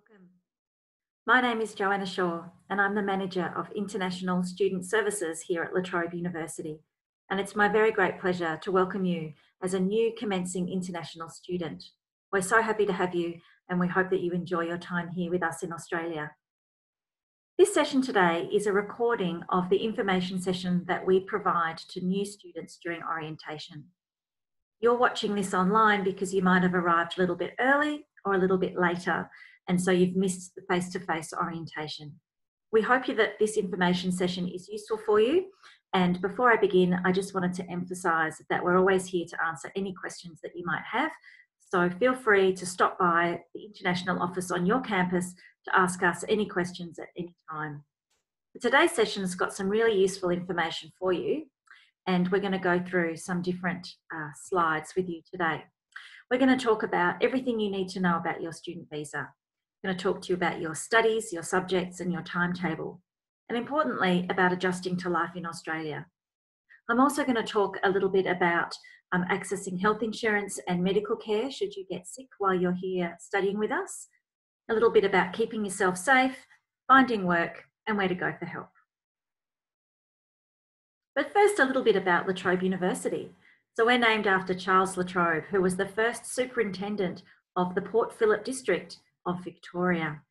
Welcome. My name is Joanna Shaw and I'm the Manager of International Student Services here at Trobe University. And it's my very great pleasure to welcome you as a new commencing international student. We're so happy to have you and we hope that you enjoy your time here with us in Australia. This session today is a recording of the information session that we provide to new students during orientation. You're watching this online because you might have arrived a little bit early or a little bit later, and so you've missed the face-to-face orientation. We hope that this information session is useful for you. And before I begin, I just wanted to emphasise that we're always here to answer any questions that you might have. So feel free to stop by the International Office on your campus to ask us any questions at any time. Today's session has got some really useful information for you, and we're going to go through some different slides with you today. We're going to talk about everything you need to know about your student visa. I'm going to talk to you about your studies, your subjects and your timetable, and importantly about adjusting to life in Australia. I'm also going to talk a little bit about accessing health insurance and medical care should you get sick while you're here studying with us, a little bit about keeping yourself safe, finding work and where to go for help. But first, a little bit about La Trobe University. So we're named after Charles La Trobe, who was the first superintendent of the Port Phillip district of Victoria.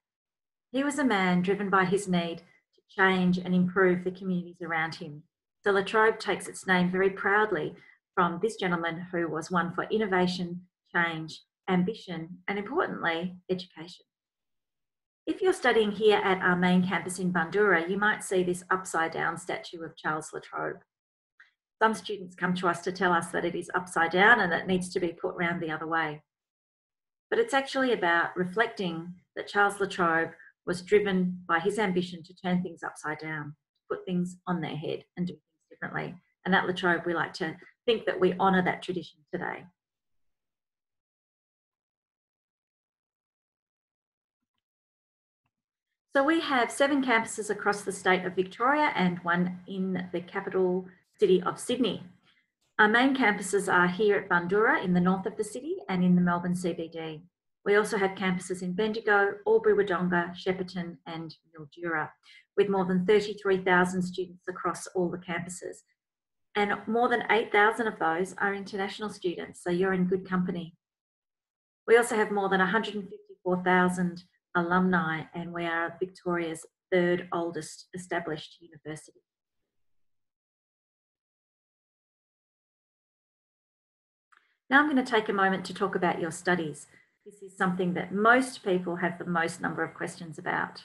He was a man driven by his need to change and improve the communities around him. So La Trobe takes its name very proudly from this gentleman who was one for innovation, change, ambition, and importantly, education. If you're studying here at our main campus in Bundoora, you might see this upside down statue of Charles La Trobe. Some students come to us to tell us that it is upside down and that it needs to be put round the other way. But it's actually about reflecting that Charles La Trobe was driven by his ambition to turn things upside down, to put things on their head and do things differently. And at La Trobe, we like to think that we honour that tradition today. So we have 7 campuses across the state of Victoria and one in the capital city of Sydney. Our main campuses are here at Bundoora in the north of the city and in the Melbourne CBD. We also have campuses in Bendigo, Albury-Wodonga, Shepparton and Mildura, with more than 33,000 students across all the campuses. And more than 8,000 of those are international students, so you're in good company. We also have more than 154,000 alumni, and we are Victoria's 3rd oldest established university. Now I'm going to take a moment to talk about your studies. This is something that most people have the most number of questions about.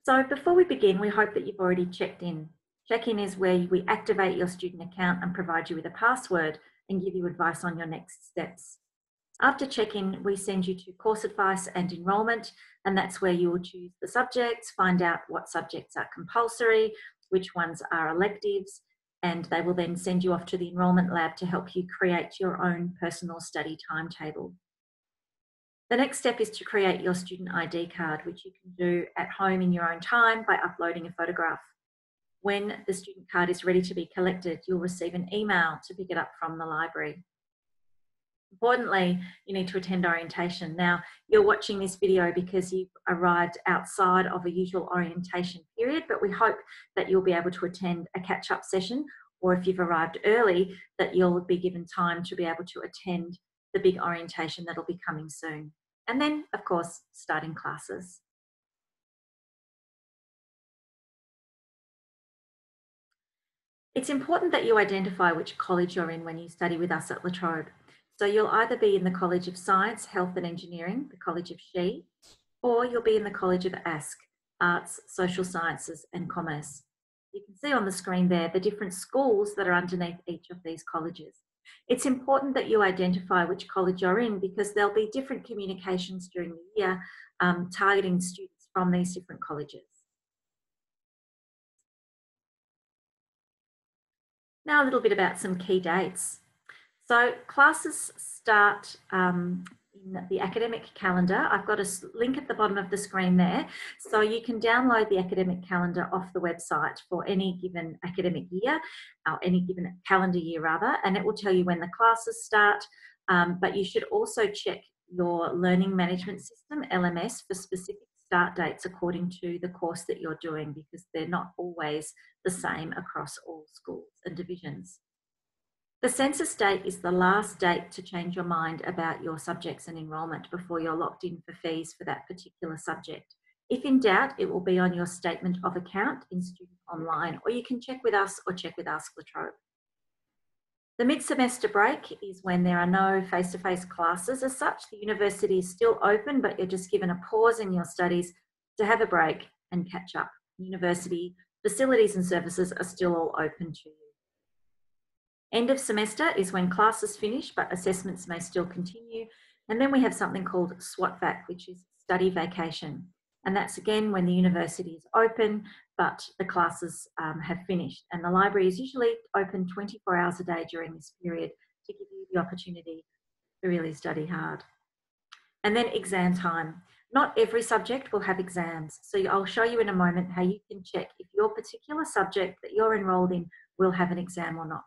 So before we begin, we hope that you've already checked in. Check-in is where we activate your student account and provide you with a password and give you advice on your next steps. After check-in, we send you to course advice and enrolment, and that's where you will choose the subjects, find out what subjects are compulsory, which ones are electives, and they will then send you off to the enrolment lab to help you create your own personal study timetable. The next step is to create your student ID card, which you can do at home in your own time by uploading a photograph. When the student card is ready to be collected, you'll receive an email to pick it up from the library. Importantly, you need to attend orientation. Now, you're watching this video because you've arrived outside of a usual orientation period, but we hope that you'll be able to attend a catch-up session, or if you've arrived early, that you'll be given time to be able to attend the big orientation that'll be coming soon. And then, of course, starting classes. It's important that you identify which college you're in when you study with us at La Trobe. So you'll either be in the College of Science, Health and Engineering, the College of She, or you'll be in the College of ASC, Arts, Social Sciences and Commerce. You can see on the screen there the different schools that are underneath each of these colleges. It's important that you identify which college you're in because there'll be different communications during the year targeting students from these different colleges. Now a little bit about some key dates. So classes start in the academic calendar. I've got a link at the bottom of the screen there. So you can download the academic calendar off the website for any given academic year, or any given calendar year rather, and it will tell you when the classes start. But you should also check your learning management system, LMS, for specific start dates according to the course that you're doing, because they're not always the same across all schools and divisions. The census date is the last date to change your mind about your subjects and enrolment before you're locked in for fees for that particular subject. If in doubt, it will be on your statement of account in Student Online, or you can check with us or check with Ask La Trobe. The mid-semester break is when there are no face-to-face classes as such. The university is still open, but you're just given a pause in your studies to have a break and catch up. University facilities and services are still all open to you. End of semester is when classes finish, but assessments may still continue. And then we have something called SWAT-VAC, which is study vacation. And that's again when the university is open, but the classes have finished. And the library is usually open 24 hours a day during this period to give you the opportunity to really study hard. And then exam time. Not every subject will have exams. So I'll show you in a moment how you can check if your particular subject that you're enrolled in will have an exam or not.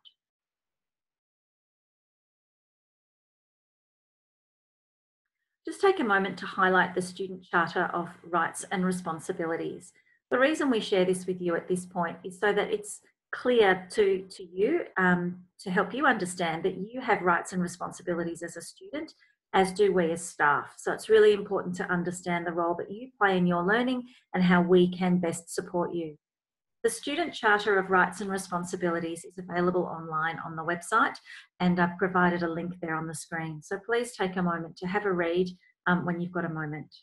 Just take a moment to highlight the Student Charter of Rights and Responsibilities. The reason we share this with you at this point is so that it's clear to you, to help you understand that you have rights and responsibilities as a student, as do we as staff. So it's really important to understand the role that you play in your learning and how we can best support you. The Student Charter of Rights and Responsibilities is available online on the website, and I've provided a link there on the screen. So please take a moment to have a read when you've got a moment.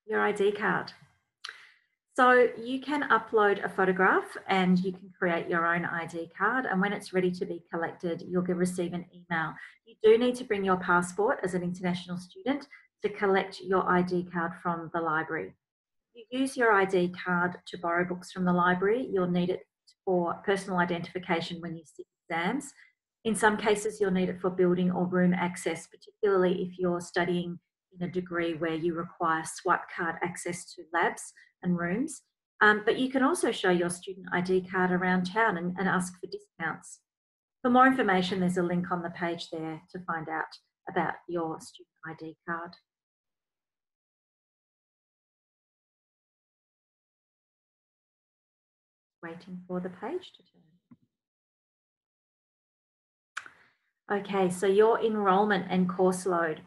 Your ID card. So you can upload a photograph and you can create your own ID card, and when it's ready to be collected, you'll receive an email. You do need to bring your passport as an international student to collect your ID card from the library. You use your ID card to borrow books from the library. You'll need it for personal identification when you sit exams. In some cases, you'll need it for building or room access, particularly if you're studying in a degree where you require swipe card access to labs and rooms. But you can also show your student ID card around town and ask for discounts. For more information, there's a link on the page there to find out about your student ID card. Waiting for the page to turn. Okay, so your enrolment and course load.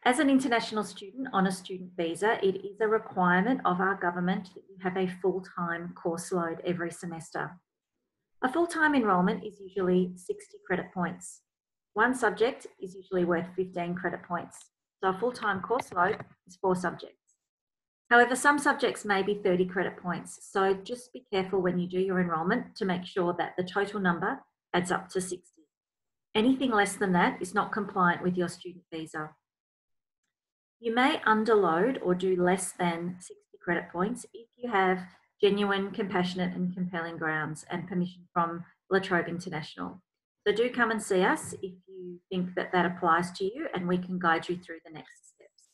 As an international student on a student visa, it is a requirement of our government that you have a full-time course load every semester. A full-time enrolment is usually 60 credit points. One subject is usually worth 15 credit points. So a full-time course load is 4 subjects. However, some subjects may be 30 credit points. So just be careful when you do your enrolment to make sure that the total number adds up to 60. Anything less than that is not compliant with your student visa. You may underload or do less than 60 credit points if you have genuine, compassionate and compelling grounds and permission from La Trobe International. So do come and see us if you think that that applies to you, and we can guide you through the next steps.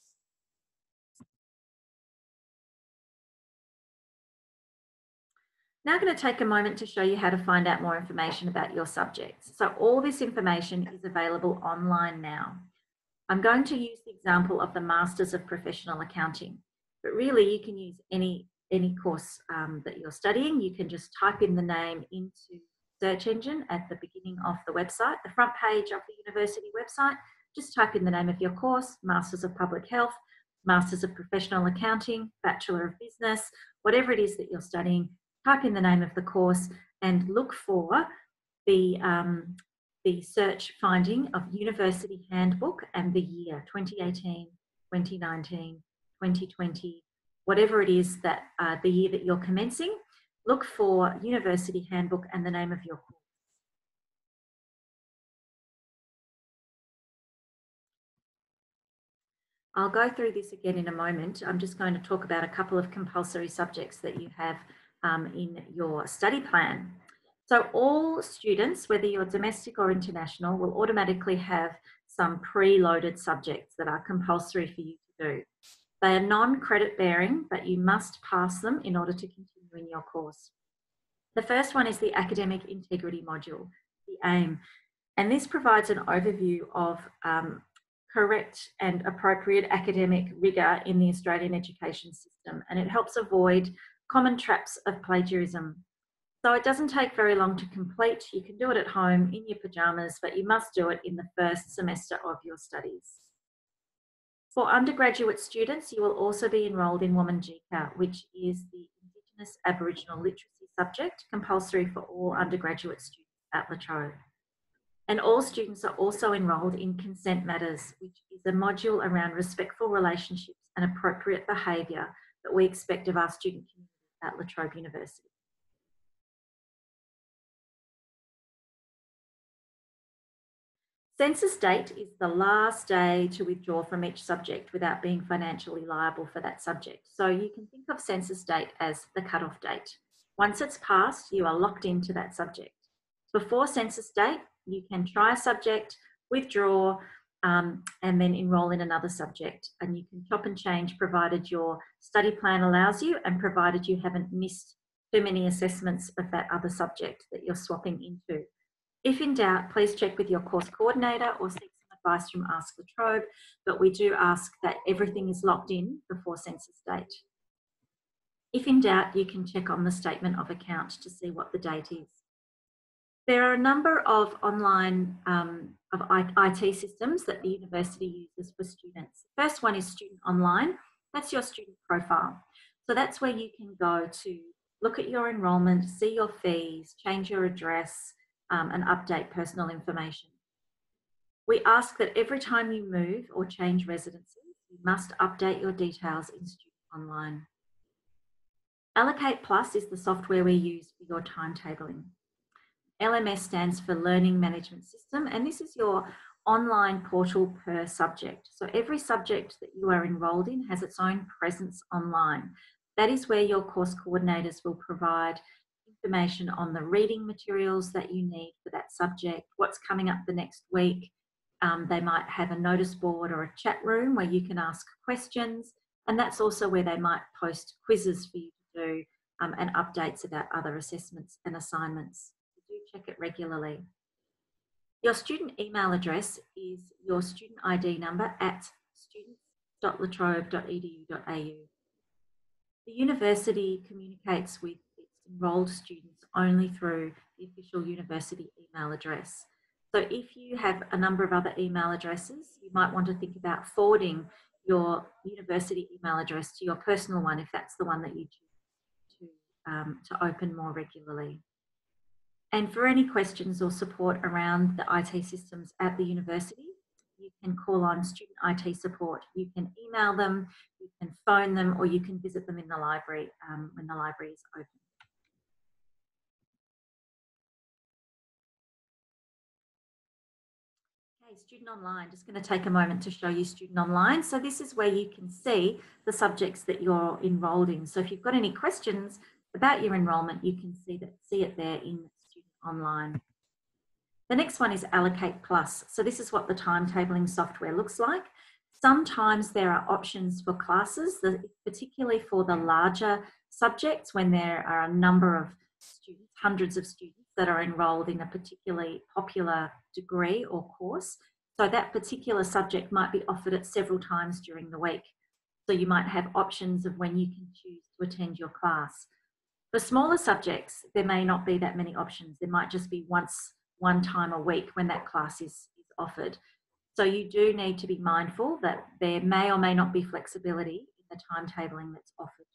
Now I'm going to take a moment to show you how to find out more information about your subjects. So all this information is available online now. I'm going to use the example of the Masters of Professional Accounting, but really you can use any course that you're studying. You can just type in the name into search engine at the beginning of the website, the front page of the university website. Just type in the name of your course, Masters of Public Health, Masters of Professional Accounting, Bachelor of Business, whatever it is that you're studying. Type in the name of the course and look for the search finding of University Handbook and the year 2018, 2019, 2020, whatever it is that the year that you're commencing. Look for University Handbook and the name of your course. I'll go through this again in a moment. I'm just going to talk about a couple of compulsory subjects that you have in your study plan. So all students, whether you're domestic or international, will automatically have some pre-loaded subjects that are compulsory for you to do. They are non-credit bearing, but you must pass them in order to continue in your course. The first one is the Academic Integrity module, the AIM. And this provides an overview of correct and appropriate academic rigour in the Australian education system, and it helps avoid common traps of plagiarism. So it doesn't take very long to complete. You can do it at home in your pyjamas, but you must do it in the first semester of your studies. For undergraduate students, you will also be enrolled in Wominjeka, which is the Indigenous Aboriginal Literacy subject, compulsory for all undergraduate students at La Trobe. And all students are also enrolled in Consent Matters, which is a module around respectful relationships and appropriate behaviour that we expect of our student community at La Trobe University. Census date is the last day to withdraw from each subject without being financially liable for that subject. So you can think of census date as the cutoff date. Once it's passed, you are locked into that subject. Before census date, you can try a subject, withdraw, and then enrol in another subject. And you can chop and change provided your study plan allows you and provided you haven't missed too many assessments of that other subject that you're swapping into. If in doubt, please check with your course coordinator or seek some advice from Ask La Trobe, but we do ask that everything is locked in before census date. If in doubt, you can check on the statement of account to see what the date is. There are a number of online IT systems that the university uses for students. The first one is Student Online. That's your student profile. So that's where you can go to look at your enrolment, see your fees, change your address, and update personal information. We ask that every time you move or change residences, you must update your details in Student Online. Allocate Plus is the software we use for your timetabling. LMS stands for Learning Management System, and this is your online portal per subject. So every subject that you are enrolled in has its own presence online. That is where your course coordinators will provide information on the reading materials that you need for that subject, what's coming up the next week. They might have a notice board or a chat room where you can ask questions, and that's also where they might post quizzes for you to do and updates about other assessments and assignments. Do check it regularly. Your student email address is your student ID number at students.latrobe.edu.au. The university communicates with its enrolled students only through the official university email address. So if you have a number of other email addresses, you might want to think about forwarding your university email address to your personal one if that's the one that you choose to open more regularly. And for any questions or support around the IT systems at the university, you can call on student IT support. You can email them, you can phone them, or you can visit them in the library when the library is open. Okay, Student Online, just going to take a moment to show you Student Online. So this is where you can see the subjects that you're enrolled in. So if you've got any questions about your enrolment, you can see it there in Student Online. The next one is Allocate Plus. So this is what the timetabling software looks like. Sometimes there are options for classes, particularly for the larger subjects when there are a number of students, hundreds of students that are enrolled in a particularly popular degree or course. So that particular subject might be offered at several times during the week. So you might have options of when you can choose to attend your class. For smaller subjects, there may not be that many options. There might just be one time a week when that class is offered. So you do need to be mindful that there may or may not be flexibility in the timetabling that's offered.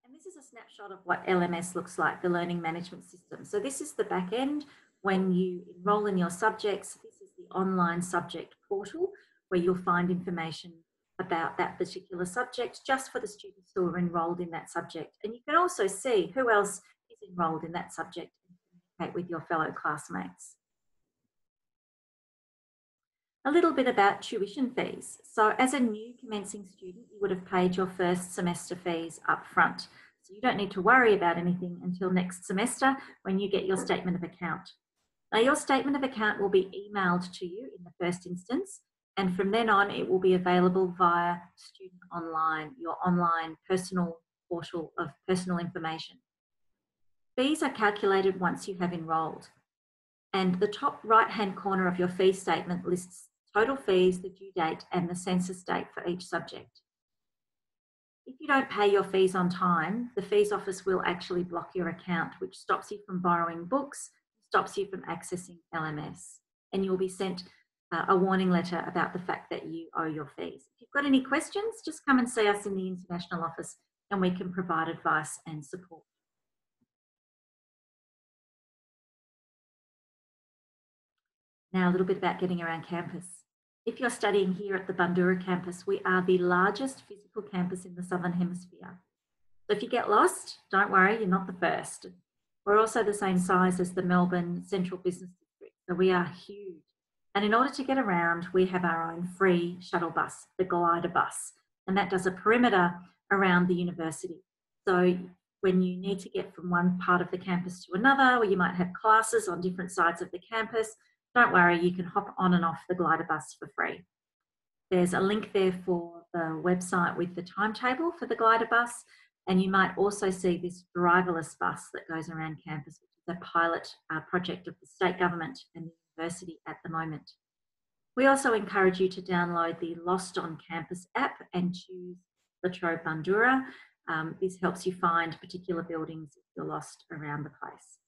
And this is a snapshot of what LMS looks like, the Learning Management System. So this is the back end when you enrol in your subjects. This is the online subject portal where you'll find information about that particular subject just for the students who are enrolled in that subject. And you can also see who else is enrolled in that subject and communicate with your fellow classmates. A little bit about tuition fees. So as a new commencing student, you would have paid your first semester fees up front. So you don't need to worry about anything until next semester when you get your statement of account. Now your statement of account will be emailed to you in the first instance, and from then on it will be available via Student Online, your online personal portal of personal information. Fees are calculated once you have enrolled, and the top right-hand corner of your fee statement lists total fees, the due date, and the census date for each subject. If you don't pay your fees on time, the fees office will actually block your account, which stops you from borrowing books, stops you from accessing LMS, and you'll be sent a warning letter about the fact that you owe your fees. If you've got any questions, just come and see us in the international office and we can provide advice and support. Now, a little bit about getting around campus. If you're studying here at the Bundoora campus, we are the largest physical campus in the Southern Hemisphere. So if you get lost, don't worry, you're not the first. We're also the same size as the Melbourne Central Business District, so we are huge. And in order to get around, we have our own free shuttle bus, the Glider bus, and that does a perimeter around the university. So when you need to get from one part of the campus to another, or you might have classes on different sides of the campus, don't worry, you can hop on and off the Glider bus for free. There's a link there for the website with the timetable for the Glider bus, and you might also see this driverless bus that goes around campus, which is a pilot project of the state government and the university at the moment. We also encourage you to download the Lost on Campus app and choose La Trobe Bundoora. This helps you find particular buildings if you're lost around the place.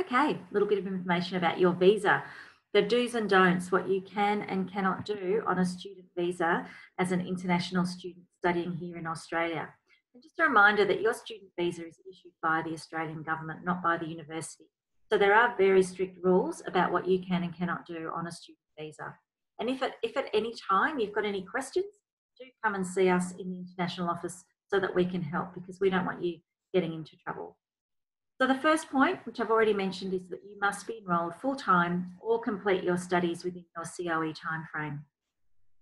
Okay, a little bit of information about your visa. The do's and don'ts, what you can and cannot do on a student visa as an international student studying here in Australia. And just a reminder that your student visa is issued by the Australian government, not by the university. So there are very strict rules about what you can and cannot do on a student visa. And if at any time you've got any questions, do come and see us in the international office so that we can help, because we don't want you getting into trouble. So the first point, which I've already mentioned, is that you must be enrolled full-time or complete your studies within your COE timeframe.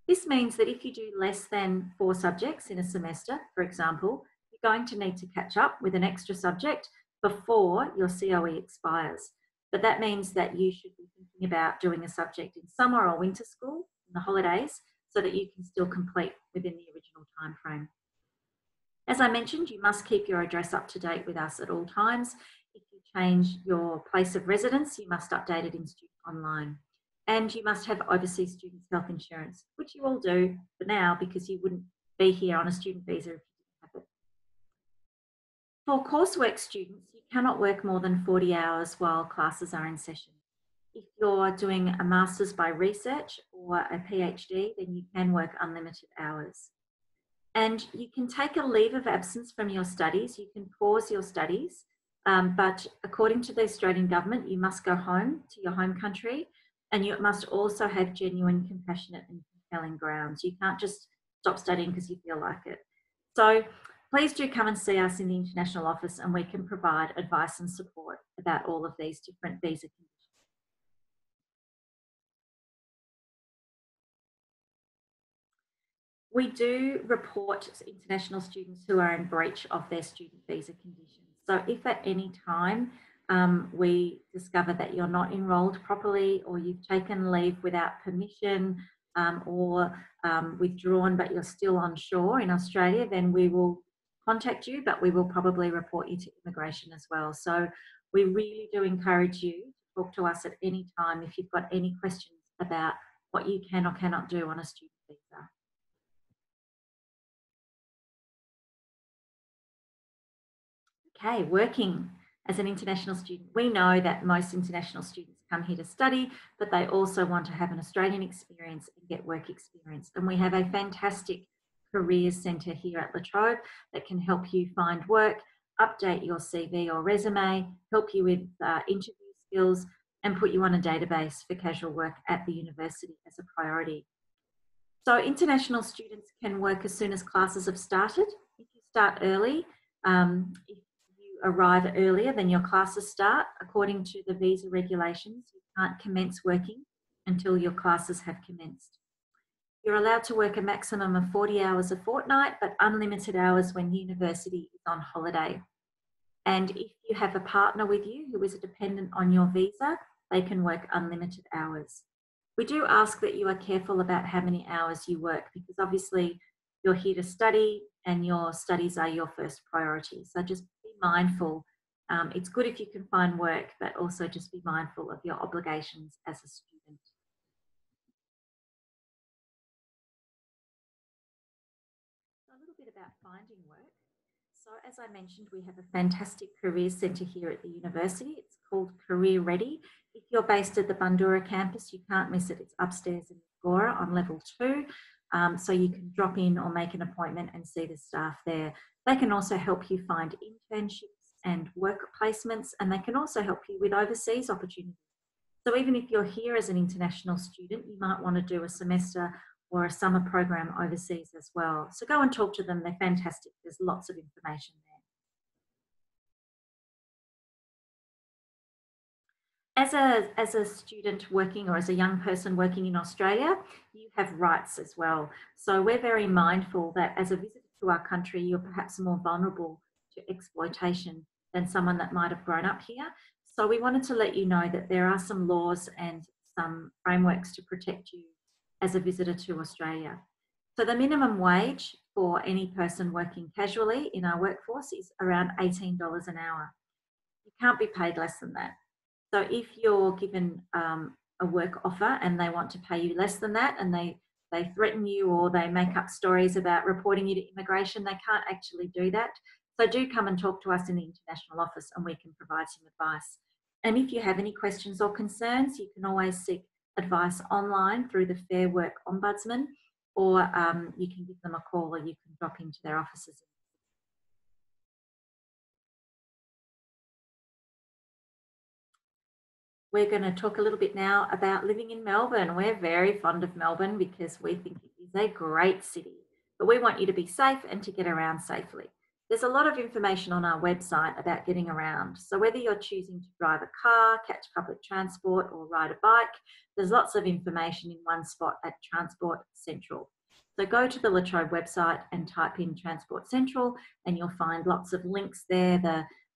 This means that if you do less than 4 subjects in a semester, for example, you're going to need to catch up with an extra subject before your COE expires. But that means that you should be thinking about doing a subject in summer or winter school in the holidays so that you can still complete within the original timeframe. As I mentioned, you must keep your address up to date with us at all times. If you change your place of residence, you must update it in Student Online. And you must have overseas students' health insurance, which you all do for now because you wouldn't be here on a student visa if you didn't have it. For coursework students, you cannot work more than 40 hours while classes are in session. If you're doing a master's by research or a PhD, then you can work unlimited hours. And you can take a leave of absence from your studies. You can pause your studies, but according to the Australian government, you must go home to your home country, and you must also have genuine, compassionate and compelling grounds. You can't just stop studying because you feel like it. So please do come and see us in the international office, and we can provide advice and support about all of these different visa conditions. We do report international students who are in breach of their student visa conditions. So if at any time we discover that you're not enrolled properly, or you've taken leave without permission, or withdrawn but you're still on shore in Australia, then we will contact you, but we will probably report you to immigration as well. So we really do encourage you to talk to us at any time if you've got any questions about what you can or cannot do on a student visa. Okay, working as an international student. We know that most international students come here to study, but they also want to have an Australian experience and get work experience. And we have a fantastic careers centre here at La Trobe that can help you find work, update your CV or resume, help you with interview skills, and put you on a database for casual work at the university as a priority. So international students can work as soon as classes have started. If you start early, if you arrive earlier than your classes start, according to the visa regulations, you can't commence working until your classes have commenced. You're allowed to work a maximum of 40 hours a fortnight, but unlimited hours when university is on holiday. And if you have a partner with you who is a dependent on your visa, they can work unlimited hours. We do ask that you are careful about how many hours you work, because obviously you're here to study and your studies are your first priority. So just be mindful. It's good if you can find work, but also just be mindful of your obligations as a student. So a little bit about finding work. So as I mentioned, we have a fantastic careers centre here at the university. It's called Career Ready. If you're based at the Bundoora campus, you can't miss it. It's upstairs in Agora on level 2. So you can drop in or make an appointment and see the staff there. They can also help you find internships and work placements, and they can also help you with overseas opportunities. So even if you're here as an international student, you might want to do a semester or a summer program overseas as well. So go and talk to them. They're fantastic. There's lots of information there. As a student working or as a young person working in Australia, you have rights as well. So we're very mindful that as a visitor to our country, you're perhaps more vulnerable to exploitation than someone that might have grown up here. So we wanted to let you know that there are some laws and some frameworks to protect you as a visitor to Australia. So the minimum wage for any person working casually in our workforce is around $18 an hour. You can't be paid less than that. So if you're given a work offer and they want to pay you less than that, and they threaten you or they make up stories about reporting you to immigration, they can't actually do that. So do come and talk to us in the international office and we can provide some advice. And if you have any questions or concerns, you can always seek advice online through the Fair Work Ombudsman, or you can give them a call or you can drop into their offices. We're going to talk a little bit now about living in Melbourne. We're very fond of Melbourne because we think it is a great city, but we want you to be safe and to get around safely. There's a lot of information on our website about getting around. So whether you're choosing to drive a car, catch public transport or ride a bike, there's lots of information in one spot at Transport Central. So go to the La Trobe website and type in Transport Central and you'll find lots of links there.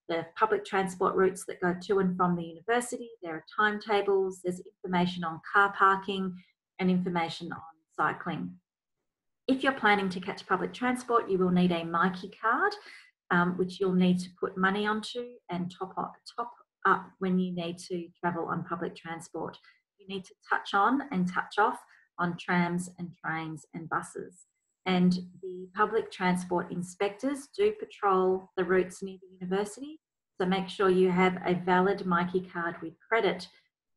The public transport routes that go to and from the university. There are timetables, there's information on car parking and information on cycling. If you're planning to catch public transport, you will need a Myki card, which you'll need to put money onto and top up when you need to travel on public transport. You need to touch on and touch off on trams and trains and buses. And the public transport inspectors do patrol the routes near the university. So make sure you have a valid Myki card with credit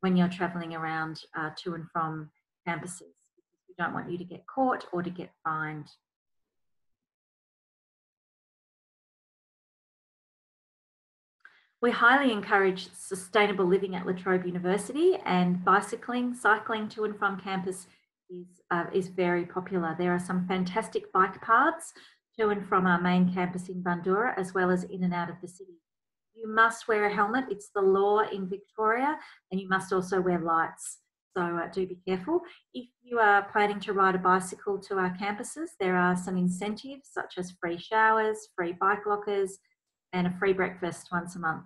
when you're travelling around to and from campuses. We don't want you to get caught or to get fined. We highly encourage sustainable living at La Trobe University, and cycling to and from campus is very popular. There are some fantastic bike paths to and from our main campus in Bundoora, as well as in and out of the city. You must wear a helmet. It's the law in Victoria, and you must also wear lights. So do be careful. If you are planning to ride a bicycle to our campuses, there are some incentives such as free showers, free bike lockers, and a free breakfast once a month.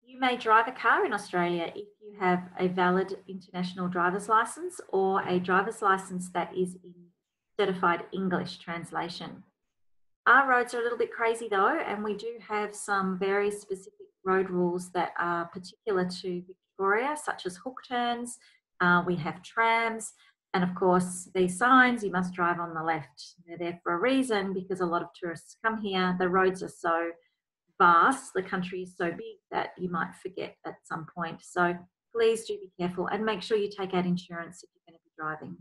You may drive a car in Australia if you have a valid international driver's license or a driver's license that is in certified English translation. Our roads are a little bit crazy though, and we do have some very specific road rules that are particular to Victoria, such as hook turns. We have trams, and of course, these signs, you must drive on the left. They're there for a reason because a lot of tourists come here. The roads are so vast, the country is so big that you might forget at some point. So please do be careful and make sure you take out insurance if you're going to be driving.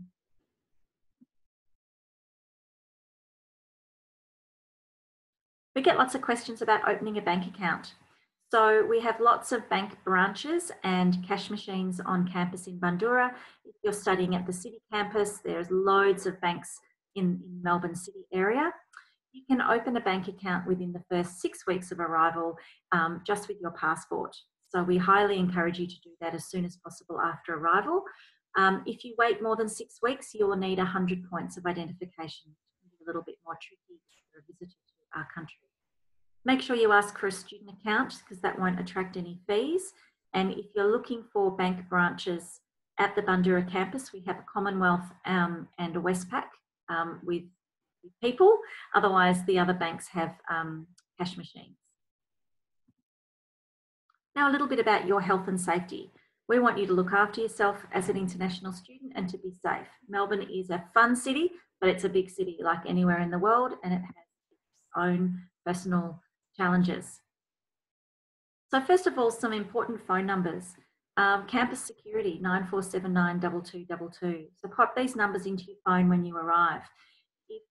We get lots of questions about opening a bank account. So we have lots of bank branches and cash machines on campus in Bundoora. If you're studying at the city campus, there's loads of banks in Melbourne city area. You can open a bank account within the first 6 weeks of arrival just with your passport. So we highly encourage you to do that as soon as possible after arrival. If you wait more than 6 weeks, you will need 100 points of identification. It can be a little bit more tricky for a visitor to our country. Make sure you ask for a student account because that won't attract any fees. And if you're looking for bank branches At the Bundoora campus, we have a Commonwealth and a Westpac with people. Otherwise, the other banks have cash machines. Now, a little bit about your health and safety. We want you to look after yourself as an international student and to be safe. Melbourne is a fun city, but it's a big city like anywhere in the world, and it has its own personal challenges. So first of all, some important phone numbers. Campus security, 9479 2222. So pop these numbers into your phone when you arrive. If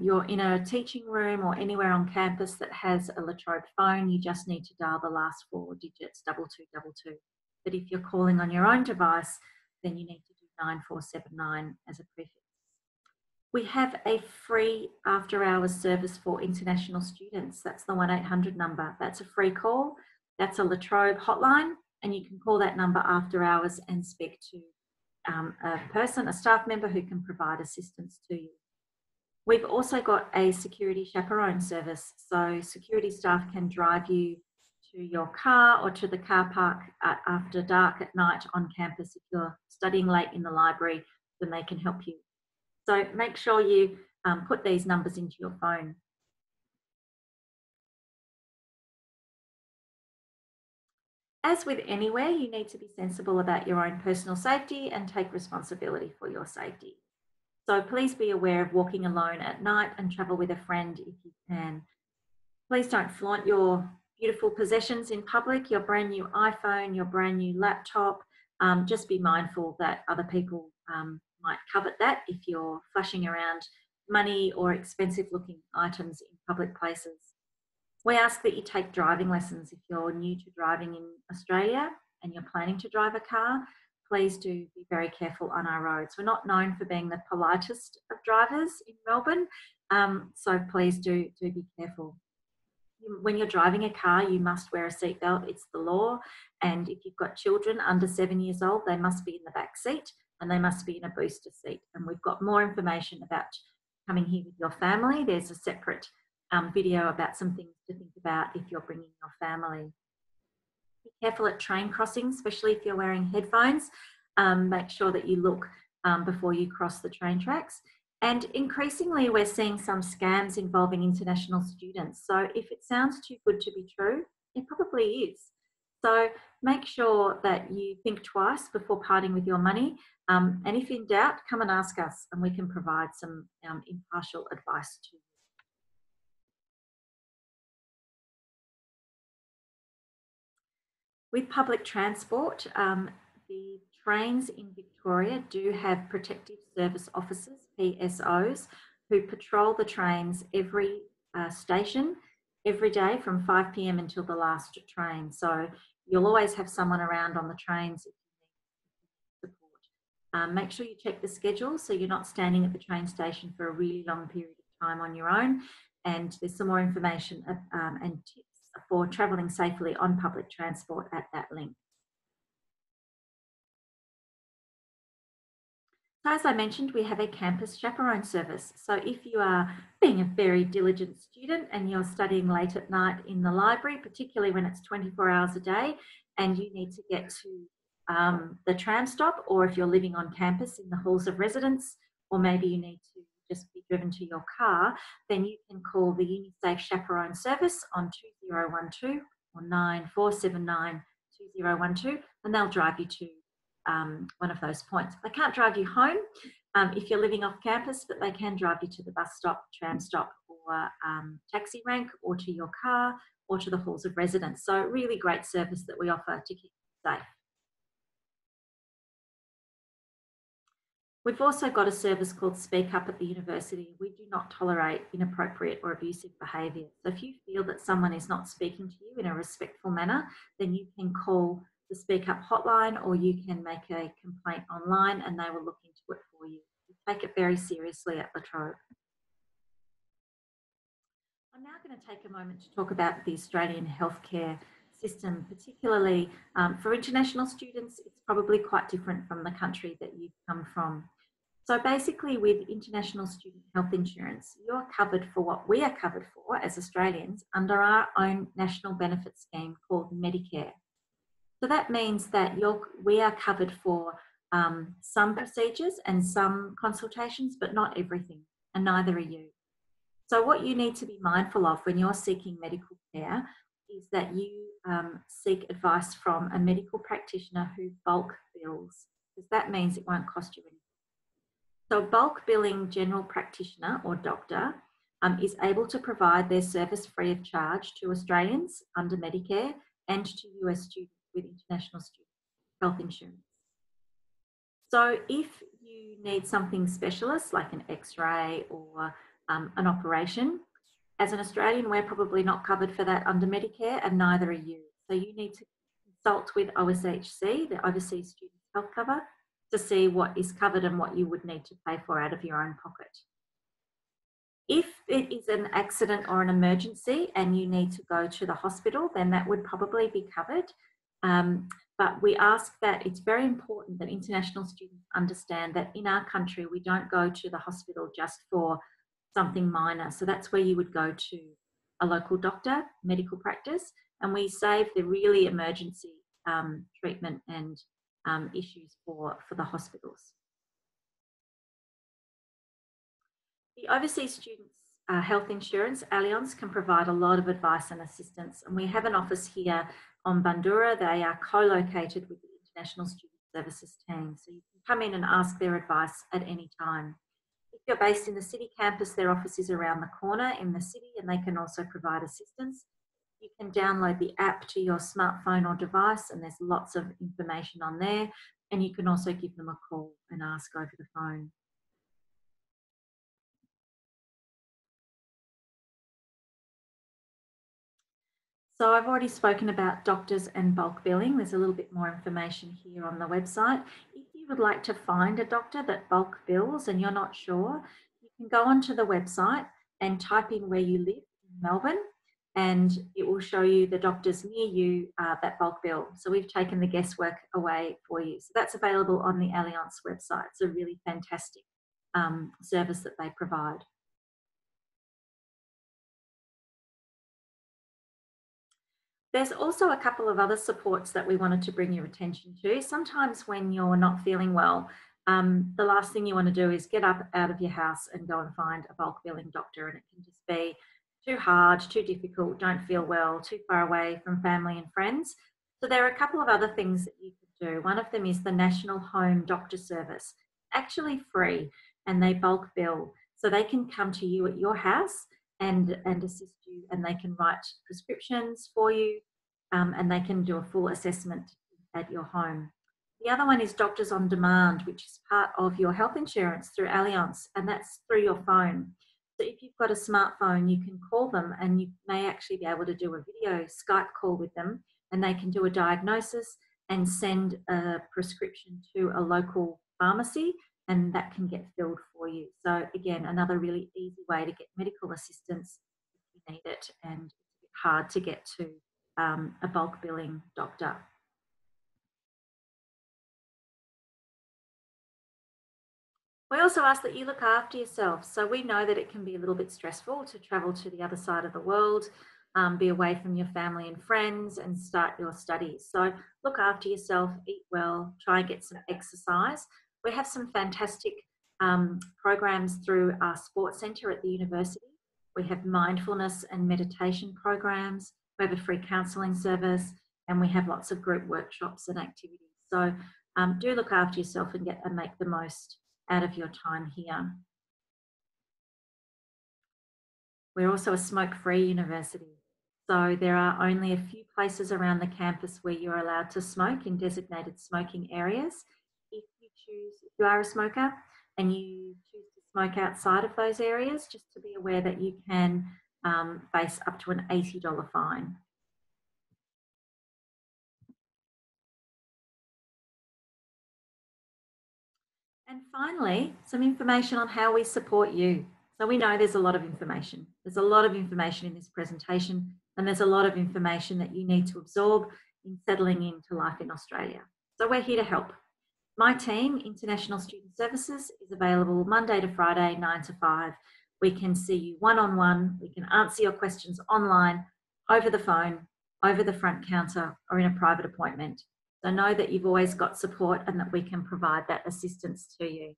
you're in a teaching room or anywhere on campus that has a La Trobe phone, you just need to dial the last 4 digits, 2222. But if you're calling on your own device, then you need to do 9479 as a prefix. We have a free after hours service for international students. That's the 1800 number. That's a free call. That's a La Trobe hotline, and you can call that number after hours and speak to a staff member who can provide assistance to you. We've also got a security chaperone service. So security staff can drive you to your car or to the car park after dark at night on campus. If you're studying late in the library, then they can help you. So make sure you put these numbers into your phone. As with anywhere, you need to be sensible about your own personal safety and take responsibility for your safety. So please be aware of walking alone at night and travel with a friend if you can. Please don't flaunt your beautiful possessions in public, your brand new iPhone, your brand new laptop. Just be mindful that other people might covet that if you're flashing around money or expensive looking items in public places. We ask that you take driving lessons if you're new to driving in Australia and you're planning to drive a car. Please do be very careful on our roads. We're not known for being the politest of drivers in Melbourne, so please do be careful. When you're driving a car, you must wear a seatbelt. It's the law. And if you've got children under 7 years old, they must be in the back seat and they must be in a booster seat. And we've got more information about coming here with your family. There's a separate video about some things to think about if you're bringing your family. Be careful at train crossings, especially if you're wearing headphones. Make sure that you look before you cross the train tracks. And increasingly, we're seeing some scams involving international students. So if it sounds too good to be true, it probably is. So make sure that you think twice before parting with your money. And if in doubt, come and ask us and we can provide some impartial advice to you. With public transport, the trains in Victoria do have protective service officers, PSOs, who patrol the trains every station, every day from 5 p.m. until the last train. So you'll always have someone around on the trains if you need support. Make sure you check the schedule so you're not standing at the train station for a really long period of time on your own. And there's some more information and tips for travelling safely on public transport at that link. So as I mentioned, we have a campus chaperone service. So if you are being a very diligent student and you're studying late at night in the library, particularly when it's 24 hours a day and you need to get to the tram stop, or if you're living on campus in the halls of residence, or maybe you need to just be driven to your car, then you can call the UniSafe Chaperone Service on 2012 or 9479 2012, and they'll drive you to one of those points. They can't drive you home if you're living off campus, but they can drive you to the bus stop, tram stop, or taxi rank, or to your car, or to the halls of residence. So really great service that we offer to keep you safe. We've also got a service called Speak Up at the university. We do not tolerate inappropriate or abusive behaviour. So if you feel that someone is not speaking to you in a respectful manner, then you can call the Speak Up hotline, or you can make a complaint online and they will look into it for you. We take it very seriously at La Trobe. I'm now going to take a moment to talk about the Australian healthcare system, particularly for international students. It's probably quite different from the country that you've come from. So basically, with international student health insurance, you're covered for what we are covered for as Australians under our own national benefit scheme called Medicare. So that means that we are covered for some procedures and some consultations, but not everything, and neither are you. So what you need to be mindful of when you're seeking medical care is that you seek advice from a medical practitioner who bulk bills, because that means it won't cost you anything. So a bulk billing general practitioner or doctor is able to provide their service free of charge to Australians under Medicare and to US students with international student health insurance. So if you need something specialist like an X-ray or an operation, as an Australian, we're probably not covered for that under Medicare, and neither are you. So you need to consult with OSHC, the Overseas Students Health Cover, to see what is covered and what you would need to pay for out of your own pocket. If it is an accident or an emergency and you need to go to the hospital, then that would probably be covered. But we ask that it's very important that international students understand that in our country, we don't go to the hospital just for something minor. So that's where you would go to a local doctor, medical practice, and we save the really emergency treatment and issues for the hospitals. The Overseas Students Health Insurance Allianz can provide a lot of advice and assistance, and we have an office here on Bandura. They are co-located with the International Student Services team, so you can come in and ask their advice at any time. If you're based in the city campus, their office is around the corner in the city, and they can also provide assistance. You can download the app to your smartphone or device, and there's lots of information on there, and you can also give them a call and ask over the phone. So I've already spoken about doctors and bulk billing. There's a little bit more information here on the website. If you would like to find a doctor that bulk bills and you're not sure, you can go onto the website and type in where you live in Melbourne, and it will show you the doctors near you that bulk bill. So we've taken the guesswork away for you. So that's available on the Allianz website. It's a really fantastic service that they provide. There's also a couple of other supports that we wanted to bring your attention to. Sometimes when you're not feeling well, the last thing you want to do is get up out of your house and go and find a bulk billing doctor, and it can just be too hard, too difficult, don't feel well, too far away from family and friends. So there are a couple of other things that you can do. One of them is the National Home Doctor Service, actually free, and they bulk bill. So they can come to you at your house and assist you, and they can write prescriptions for you, and they can do a full assessment at your home. The other one is Doctors on Demand, which is part of your health insurance through Allianz, and that's through your phone. So if you've got a smartphone, you can call them, and you may actually be able to do a video Skype call with them, and they can do a diagnosis and send a prescription to a local pharmacy, and that can get filled for you. So again, another really easy way to get medical assistance if you need it, and it's a bit hard to get to a bulk billing doctor. We also ask that you look after yourself. So we know that it can be a little bit stressful to travel to the other side of the world, be away from your family and friends, and start your studies. So look after yourself, eat well, try and get some exercise. We have some fantastic programs through our sports centre at the university. We have mindfulness and meditation programs. We have a free counselling service, and we have lots of group workshops and activities. So do look after yourself and make the most out of your time here. We're also a smoke-free university. So there are only a few places around the campus where you're allowed to smoke in designated smoking areas. If you are a smoker and you choose to smoke outside of those areas, just to be aware that you can face up to an $80 fine. And finally, some information on how we support you. So we know there's a lot of information. There's a lot of information in this presentation, and there's a lot of information that you need to absorb in settling into life in Australia. So we're here to help. My team, International Student Services, is available Monday to Friday, 9 to 5. We can see you one-on-one. We can answer your questions online, over the phone, over the front counter, or in a private appointment. So know that you've always got support and that we can provide that assistance to you.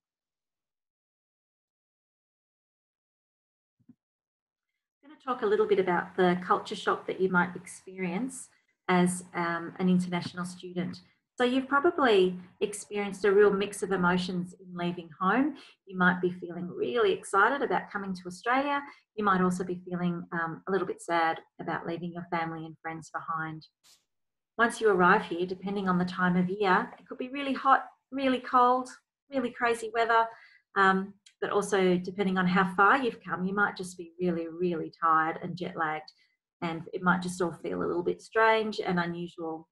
I'm going to talk a little bit about the culture shock that you might experience as an international student. So you've probably experienced a real mix of emotions in leaving home. You might be feeling really excited about coming to Australia. You might also be feeling a little bit sad about leaving your family and friends behind. Once you arrive here, depending on the time of year, it could be really hot, really cold, really crazy weather. But also depending on how far you've come, you might just be really, really tired and jet lagged. And it might just all feel a little bit strange and unusual.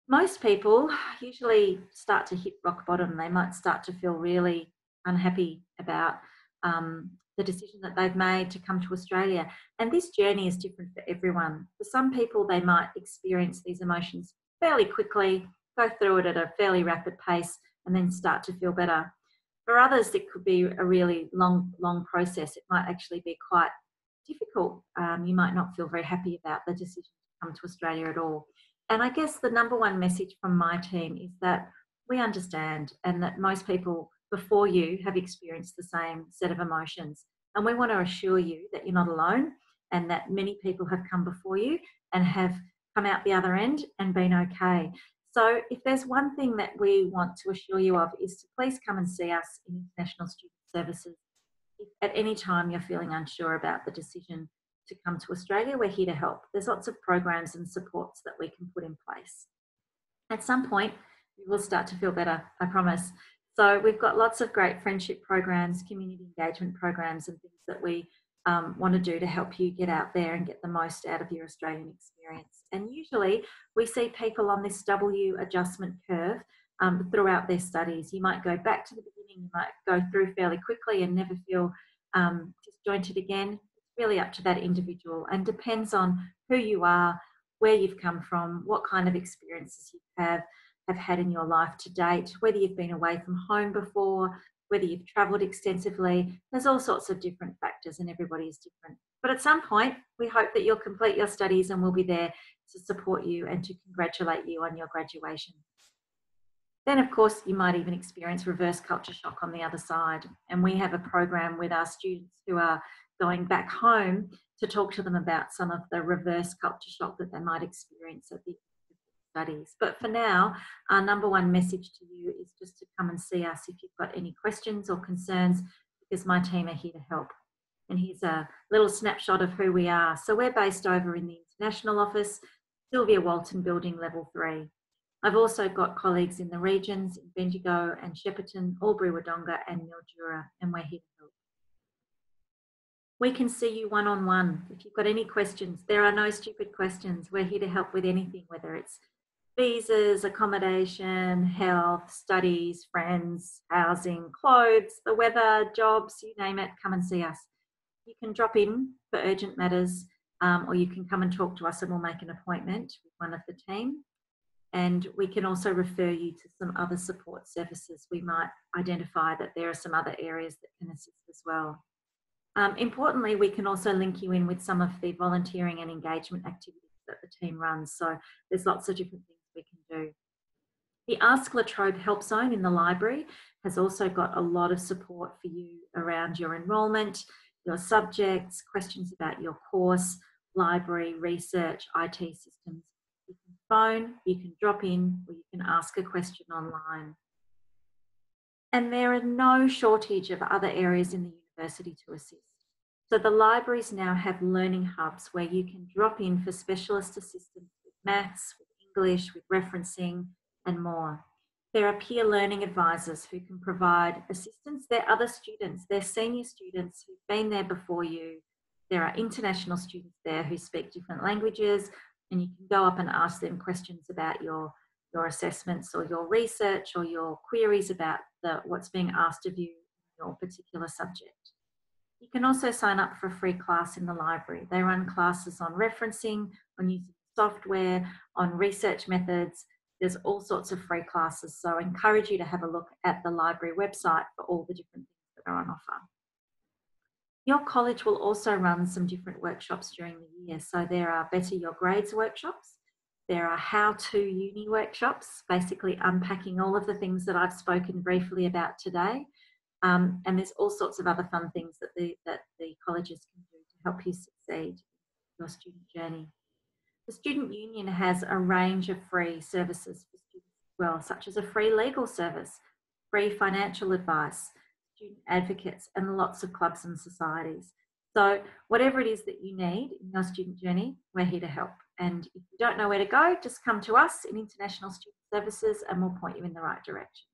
Most people usually start to hit rock bottom. They might start to feel really unhappy about the decision that they've made to come to Australia. And this journey is different for everyone. For some people, they might experience these emotions fairly quickly, go through it at a fairly rapid pace, and then start to feel better. For others, it could be a really long process. It might actually be quite difficult. You might not feel very happy about the decision to come to Australia at all. And I guess the number one message from my team is that we understand and that most people before you have experienced the same set of emotions. And we want to assure you that you're not alone and that many people have come before you and have come out the other end and been okay. So if there's one thing that we want to assure you of is to please come and see us in International Student Services. If at any time you're feeling unsure about the decision to come to Australia, we're here to help. There's lots of programs and supports that we can put in place. At some point, you will start to feel better, I promise. So we've got lots of great friendship programs, community engagement programs and things that we want to do to help you get out there and get the most out of your Australian experience. And usually we see people on this W adjustment curve throughout their studies. You might go back to the beginning, you might go through fairly quickly and never feel disjointed again. It's really up to that individual and depends on who you are, where you've come from, what kind of experiences you have had in your life to date, whether you've been away from home before, whether you've travelled extensively. There's all sorts of different factors and everybody is different. But at some point, we hope that you'll complete your studies and we'll be there to support you and to congratulate you on your graduation. Then, of course, you might even experience reverse culture shock on the other side. And we have a program with our students who are going back home to talk to them about some of the reverse culture shock that they might experience at the studies. But for now, our number one message to you is just to come and see us if you've got any questions or concerns, because my team are here to help. And here's a little snapshot of who we are. So we're based over in the International Office, Sylvia Walton Building, Level 3. I've also got colleagues in the regions, in Bendigo and Shepparton, Albury-Wodonga and Mildura, and we're here to help. We can see you one-on-one. If you've got any questions, there are no stupid questions. We're here to help with anything, whether it's visas, accommodation, health, studies, friends, housing, clothes, the weather, jobs, you name it, come and see us. You can drop in for urgent matters or you can come and talk to us and we'll make an appointment with one of the team. And we can also refer you to some other support services. We might identify that there are some other areas that can assist as well. Importantly, we can also link you in with some of the volunteering and engagement activities that the team runs. So there's lots of different things we can do. The Ask La Trobe Help Zone in the library has also got a lot of support for you around your enrolment, your subjects, questions about your course, library, research, IT systems. You can phone, you can drop in, or you can ask a question online. And there are no shortage of other areas in the university to assist. So the libraries now have learning hubs where you can drop in for specialist assistance with maths, with English, with referencing and more. There are peer learning advisors who can provide assistance. There are other students, they're senior students who've been there before you. There are international students there who speak different languages and you can go up and ask them questions about your assessments or your research or your queries about what's being asked of you in your particular subject. You can also sign up for a free class in the library. They run classes on referencing, on using software, on research methods. There's all sorts of free classes. So I encourage you to have a look at the library website for all the different things that are on offer. Your college will also run some different workshops during the year. So there are Better Your Grades workshops. There are how-to uni workshops, basically unpacking all of the things that I've spoken briefly about today. And there's all sorts of other fun things that the colleges can do to help you succeed in your student journey. The Student Union has a range of free services for students as well, such as a free legal service, free financial advice, student advocates, and lots of clubs and societies. So whatever it is that you need in your student journey, we're here to help. And if you don't know where to go, just come to us in International Student Services and we'll point you in the right direction.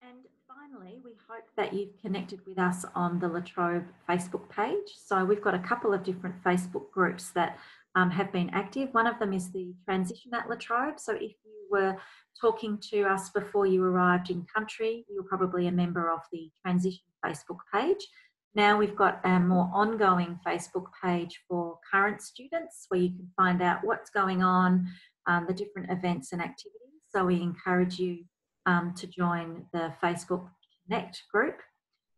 And finally, we hope that you've connected with us on the La Trobe Facebook page. So we've got a couple of different Facebook groups that have been active. One of them is the Transition at La Trobe. So if you were talking to us before you arrived in country, you were probably a member of the Transition Facebook page. Now we've got a more ongoing Facebook page for current students where you can find out what's going on, the different events and activities. So we encourage you to join the Facebook Connect group.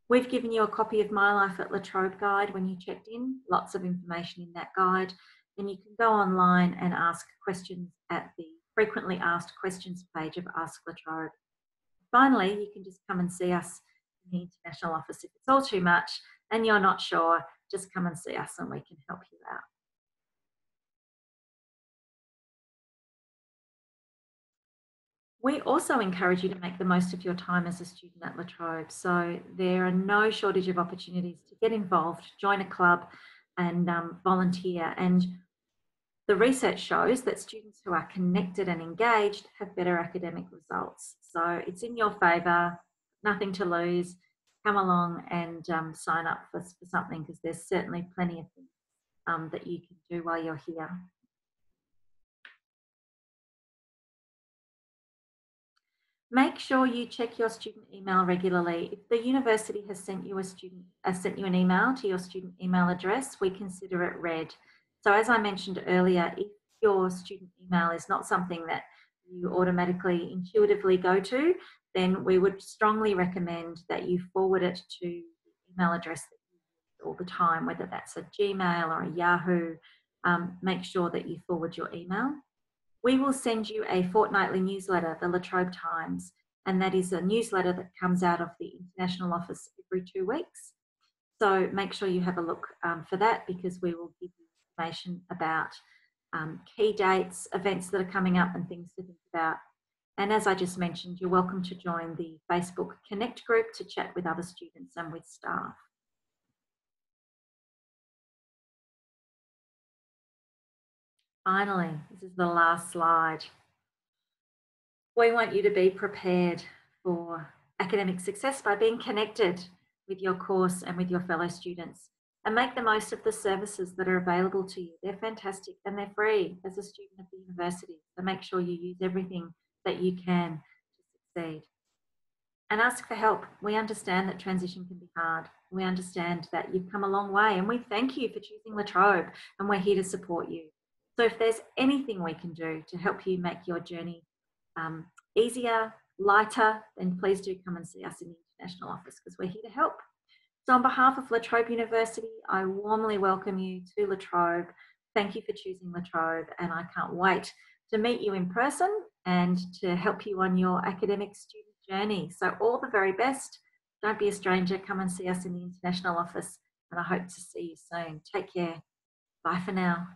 We've given you a copy of My Life at La Trobe guide when you checked in, lots of information in that guide. And you can go online and ask questions at the frequently asked questions page of Ask La Trobe. Finally, you can just come and see us in the International Office. If it's all too much and you're not sure, just come and see us and we can help you out. We also encourage you to make the most of your time as a student at La Trobe. So there are no shortage of opportunities to get involved, join a club and volunteer. And the research shows that students who are connected and engaged have better academic results. So it's in your favour, nothing to lose. Come along and sign up for something because there's certainly plenty of things that you can do while you're here. Make sure you check your student email regularly. If the university has sent you an email to your student email address, we consider it read. So as I mentioned earlier, if your student email is not something that you automatically intuitively go to, then we would strongly recommend that you forward it to the email address that you use all the time, whether that's a Gmail or a Yahoo. Make sure that you forward your email. We will send you a fortnightly newsletter, the La Trobe Times, and that is a newsletter that comes out of the International Office every 2 weeks. So make sure you have a look for that because we will give you information about key dates, events that are coming up and things to think about. And as I just mentioned, you're welcome to join the Facebook Connect group to chat with other students and with staff. Finally, this is the last slide. We want you to be prepared for academic success by being connected with your course and with your fellow students and make the most of the services that are available to you. They're fantastic and they're free as a student of the university. So make sure you use everything that you can to succeed. And ask for help. We understand that transition can be hard. We understand that you've come a long way and we thank you for choosing La Trobe and we're here to support you. So if there's anything we can do to help you make your journey easier, lighter, then please do come and see us in the International Office because we're here to help. So on behalf of La Trobe University, I warmly welcome you to La Trobe. Thank you for choosing La Trobe and I can't wait to meet you in person and to help you on your academic student journey. So all the very best. Don't be a stranger. Come and see us in the International Office and I hope to see you soon. Take care. Bye for now.